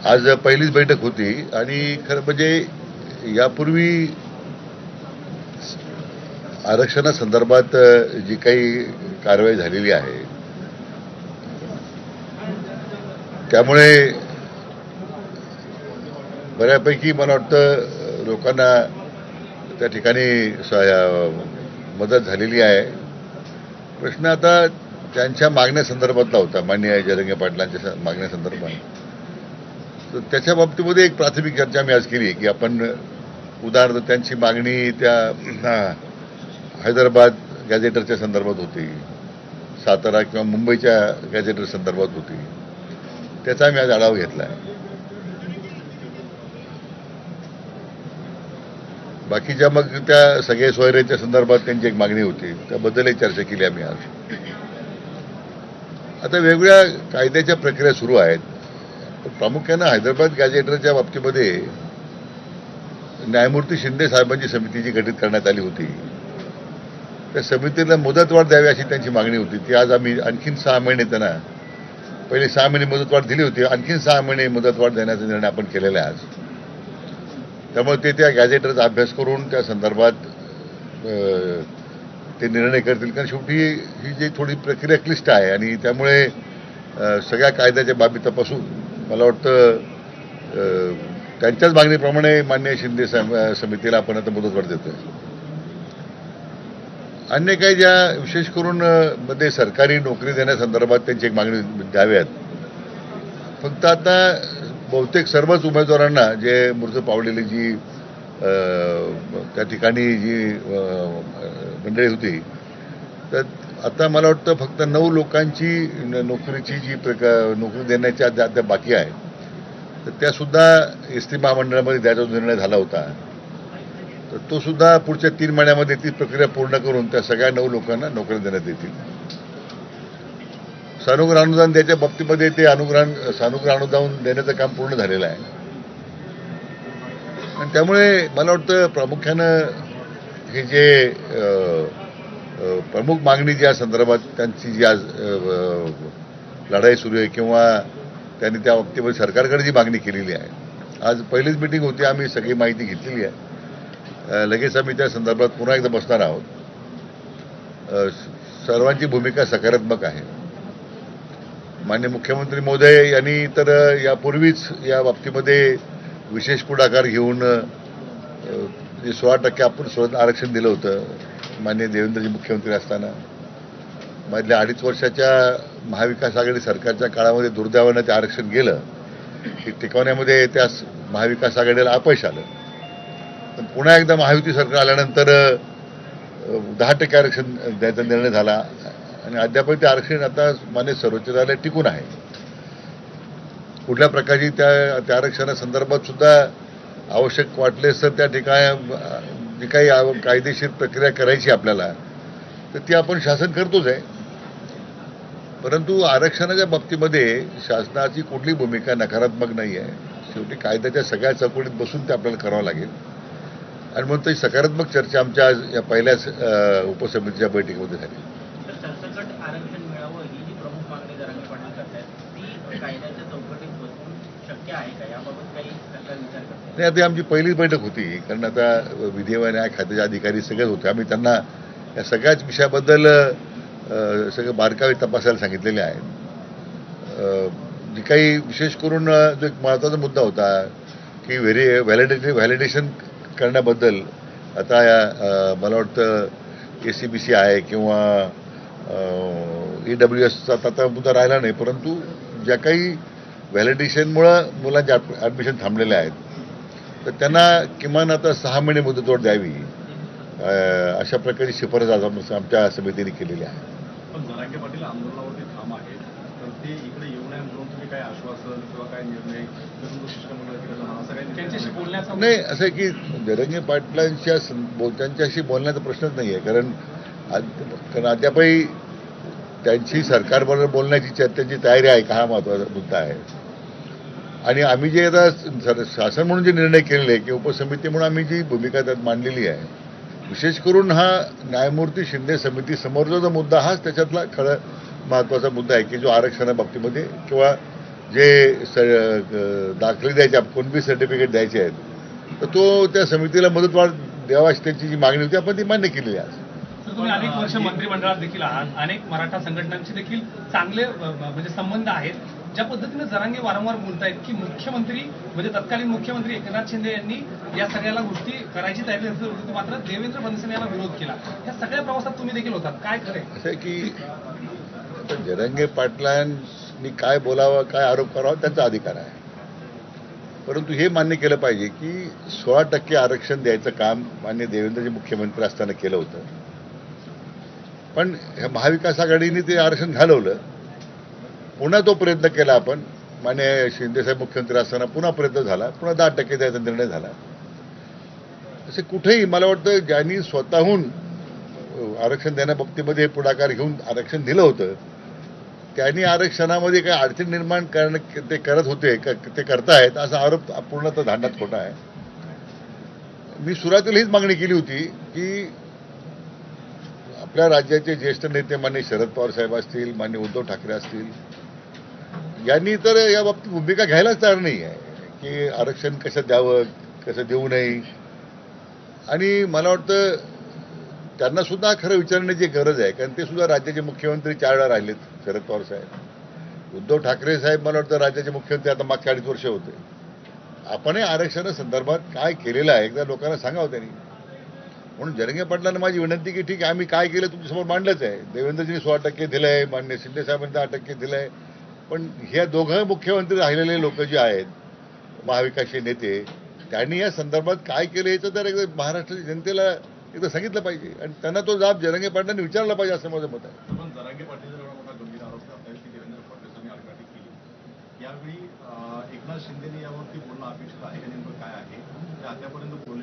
आज पहिलीच बैठक होती आणि खरं म्हणजे यापूर्वी आरक्षणासंदर्भात जी काही कारवाई झालेली आहे त्यामुळे बऱ्यापैकी मला वाटतं लोकांना त्या ठिकाणी मदत झालेली आहे. प्रश्न आता त्यांच्या मागण्यासंदर्भातला होता, माननीय जरांगे पाटलांच्या मागण्यासंदर्भात. तर त्याच्या बाबतीमध्ये एक प्राथमिक चर्चा मी आज केली की आपण उदाहरणार्थ त्यांची मागणी त्या हैदराबाद गॅझेटरच्या संदर्भात होती, सातारा किंवा मुंबईच्या गॅझेटर संदर्भात होती. त्याचा मी आज आढावा घेतला आहे. बाकीच्या मग त्या सगळे सोयऱ्याच्या संदर्भात त्यांची एक मागणी होती, त्याबद्दलही चर्चा केली आम्ही आज. आता वेगवेगळ्या कायद्याच्या प्रक्रिया सुरू आहेत. प्रामुख्यानं हैदराबाद गॅझेटरच्या बाबतीमध्ये न्यायमूर्ती शिंदे साहेबांची समिती जी गठीत करण्यात आली होती, त्या समितीला मुदतवाढ द्यावी अशी त्यांची मागणी होती. ती आज आम्ही आणखीन 6 महिने त्यांना, पहिले 6 महिने मुदतवाढ दिली होती, आणखीन 6 महिने मुदतवाढ देण्याचा निर्णय आपण केलेला आहे आज. त्यामुळे ते त्या गॅझेटरचा अभ्यास करून त्या संदर्भात ते निर्णय करतील. कारण शेवटी ही जी थोडी प्रक्रिया क्लिष्ट आहे आणि त्यामुळे सगळ्या कायद्याच्या बाबी तपासून मला वाटतं त्यांच्याच मागणीप्रमाणे माननीय शिंदे समितीला आपण आता मुदतवाढ देतोय. अन्य काही ज्या विशेष करून मध्ये सरकारी नोकरी देण्यासंदर्भात त्यांची एक मागणी द्याव्यात. फक्त आता बहुतेक सर्वच उमेदवारांना जे मृत्यू पावलेली जी त्या ठिकाणी जी मंडळी होती, तर आता मला वाटतं फक्त 9 लोकांची नोकरीची जी नोकरी देण्याच्या त्या बाकी आहे, तर त्यासुद्धा एसटी महामंडळामध्ये द्यायचा निर्णय झाला होता. तर तो सुद्धा पुढच्या 3 महिन्यामध्ये ती प्रक्रिया पूर्ण करून त्या सगळ्या 9 लोकांना नोकरी देण्यात येतील. सानुग्रह अनुदान द्यायच्या बाबतीमध्ये ते सानुग्रह अनुदान देण्याचं काम पूर्ण झालेलं आहे. आणि त्यामुळे मला वाटतं प्रामुख्यानं हे जे प्रमुख मागणी ज्या संदर्भात त्यांची जी आज लढाई सुरू आहे किंवा त्यांनी त्या बाबतीमध्ये सरकारकडे जी मागणी केलेली आहे, आज पहिलीच मिटिंग होती, आम्ही सगळी माहिती घेतलेली आहे. लगेच आम्ही त्या संदर्भात पुन्हा एकदा बसणार आहोत. सर्वांची भूमिका सकारात्मक आहे. माननीय मुख्यमंत्री महोदय यांनी तर यापूर्वीच या बाबतीमध्ये विशेष पुढाकार घेऊन 16% आपण आरक्षण दिलं होतं. माननीय देवेंद्रजी मुख्यमंत्री असताना मधल्या 2.5 वर्षाच्या महाविकास आघाडी सरकारच्या काळामध्ये दुर्दैवानं ते आरक्षण गेलं. टिकवण्यामध्ये त्या महाविकास आघाडीला अपयश आलं. पण पुन्हा एकदा महायुती सरकार आल्यानंतर 10% आरक्षण द्यायचा निर्णय झाला आणि अद्यापही ते आरक्षण आता मान्य सर्वोच्च न्यायालयात टिकून आहे. कुठल्या प्रकारची त्या आरक्षणासंदर्भात सुद्धा आवश्यक वाटलेस तर त्या ठिकाणी जी काही कायदेशीर प्रक्रिया करायची आपल्याला, तर ती आपण शासन करतोच आहे. परंतु आरक्षणाच्या बाबतीमध्ये शासनाची कुठली भूमिका नकारात्मक नाही आहे. शेवटी कायद्याच्या सगळ्या चौकटीत बसून ते आपल्याला करावं लागेल. आणि म्हणून ती सकारात्मक चर्चा आमच्या आज या पहिल्याच उपसमितीच्या बैठकीमध्ये झाली. आरक्षण मिळावं ही जी प्रमुख मागणी जरांगे पाटील करतायत, ती कायद्याच्या चौकटीत बसून शक्य आहे का, याबाबत काही सरकार विचार करते? नाही, आता आमची पहिलीच बैठक होती. कारण आता विधी व न्याय खात्याचे अधिकारी सगळेच होते. आम्ही त्यांना या सगळ्याच विषयाबद्दल सगळे बारकावे तपासायला सांगितलेले आहेत. जी काही विशेष करून जो एक महत्त्वाचा मुद्दा होता की व्हॅलिडेशन करण्याबद्दल आता मला वाटतं ACBC आहे किंवा EWSचा आता मुद्दा राहिला नाही. परंतु ज्या काही व्हॅलिडेशनमुळं मुलांचे ॲडमिशन थांबलेले आहेत, तर त्यांना किमान आता 6 महिने मुदतवाढ द्यावी अशा प्रकारची शिफारस आज आमच्या समितीने केलेली आहे. पण जरांगे पाटील आंदोलनावरती ठाम आहेत, तर ते इकडे येऊ नये म्हणून तुम्ही काय आश्वासन किंवा काय निर्णय त्यांच्याशी बोलण्याचा नाही, असं आहे की जरांगे त्यांच्याशी बोलण्याचा प्रश्नच नाही आहे. कारण अद्यापही त्यांची सरकारबरोबर बोलण्याची त्यांची तयारी आहे का, हा महत्त्वाचा मुद्दा आहे. आणि आम्ही जे आता शासन म्हणून जे निर्णय केलेले आहे किंवा उपसमिती म्हणून आम्ही जी भूमिका त्यात मांडलेली आहे, विशेष करून हा न्यायमूर्ती शिंदे समिती समोरचा जो मुद्दा हाच त्याच्यातला खरं महत्त्वाचा मुद्दा आहे की जो आरक्षणाबाबतीमध्ये किंवा दाखले द्यायचे, कुणबी सर्टिफिकेट द्यायचे आहेत, तर तो त्या समितीला मुदतवाढ द्यावा अशी त्यांची जी मागणी होती आपण ती मान्य केलेली आहे. सर, तुम्ही अनेक वर्ष मंत्रिमंडळात देखील आहात, अनेक मराठा संघटनांचे देखील चांगले म्हणजे संबंध आहेत. ज्या पद्धतीने जरांगे वारंवार बोलतायत की मुख्यमंत्री म्हणजे तत्कालीन मुख्यमंत्री एकनाथ शिंदे यांनी या सगळ्या गोष्टी करायची तयारी होती, मात्र देवेंद्र फडणवीस यांना विरोध केला. या सगळ्या प्रवासात तुम्ही देखील होतात, काय खरंय? असं आहे की आता जरांगे पाटलांनी काय बोलावं, काय आरोप करावा त्यांचा अधिकार आहे, परंतु हे मान्य केलं पाहिजे की 16% आरक्षण द्यायचं काम मान्य देवेंद्रजी मुख्यमंत्री असताना केलं होतं, पण महाविकास आघाडीने ते आरक्षण घालवलं. पुन्हा तो प्रयत्न केला आपण, मान्य शिंदेसाहेब मुख्यमंत्री असताना पुन्हा प्रयत्न झाला, पुन्हा 10% द्यायचा निर्णय झाला. असे कुठेही मला वाटतं ज्यांनी स्वतःहून आरक्षण देण्याबाबतीमध्ये पुढाकार घेऊन आरक्षण दिलं होतं त्यांनी आरक्षणामध्ये काही अडचण निर्माण करणं ते करत होते, ते करतायत असा आरोप पूर्णतः धांडात खोटा आहे. मी सुरुवातीला हीच मागणी केली होती की आपल्या राज्याचे ज्येष्ठ नेते मान्य शरद पवार साहेब असतील, मान्य उद्धव ठाकरे असतील, यांनी तर या बाबतीत भूमिका घ्यायलाच तयार नाही आहे की आरक्षण कसं द्यावं, कसं देऊ नये. आणि मला वाटतं त्यांना सुद्धा खरं विचारण्याची गरज आहे, कारण ते सुद्धा राज्याचे मुख्यमंत्री 4 वेळा राहिलेत. शरद पवार साहेब, उद्धव ठाकरे साहेब मला वाटतं राज्याचे मुख्यमंत्री आता मागच्या 2.5 वर्ष होते. आपणही आरक्षणासंदर्भात काय केलेलं आहे एकदा लोकांना सांगावं त्यांनी. म्हणून जरांगे पाटलांना माझी विनंती की ठीक आहे, आम्ही काय केलं तुमच्यासमोर मांडलंच आहे. देवेंद्रजींनी 16% दिलंय, मान्य शिंदे साहेबांनी 10% दिलंय, पण ह्या दोघं मुख्यमंत्री राहिलेले लोक जे आहेत महाविकासचे नेते, त्यांनी या संदर्भात काय केलं याचं तर एकदा महाराष्ट्राच्या जनतेला एकदा सांगितलं पाहिजे आणि त्यांना तो जाब जरांगे पाटलांनी विचारला पाहिजे असं माझं मत आहे. पण जरांगे पाटील एवढा मोठा गंभीर आरोप करतायत की देवेंद्र फडणवीसांनी आडकाठी केली. यावेळी एकनाथ शिंदेने यावरती बोलणं अपेक्षित आहे का, नेमकं काय आहे ते अद्यापर्यंत बोलले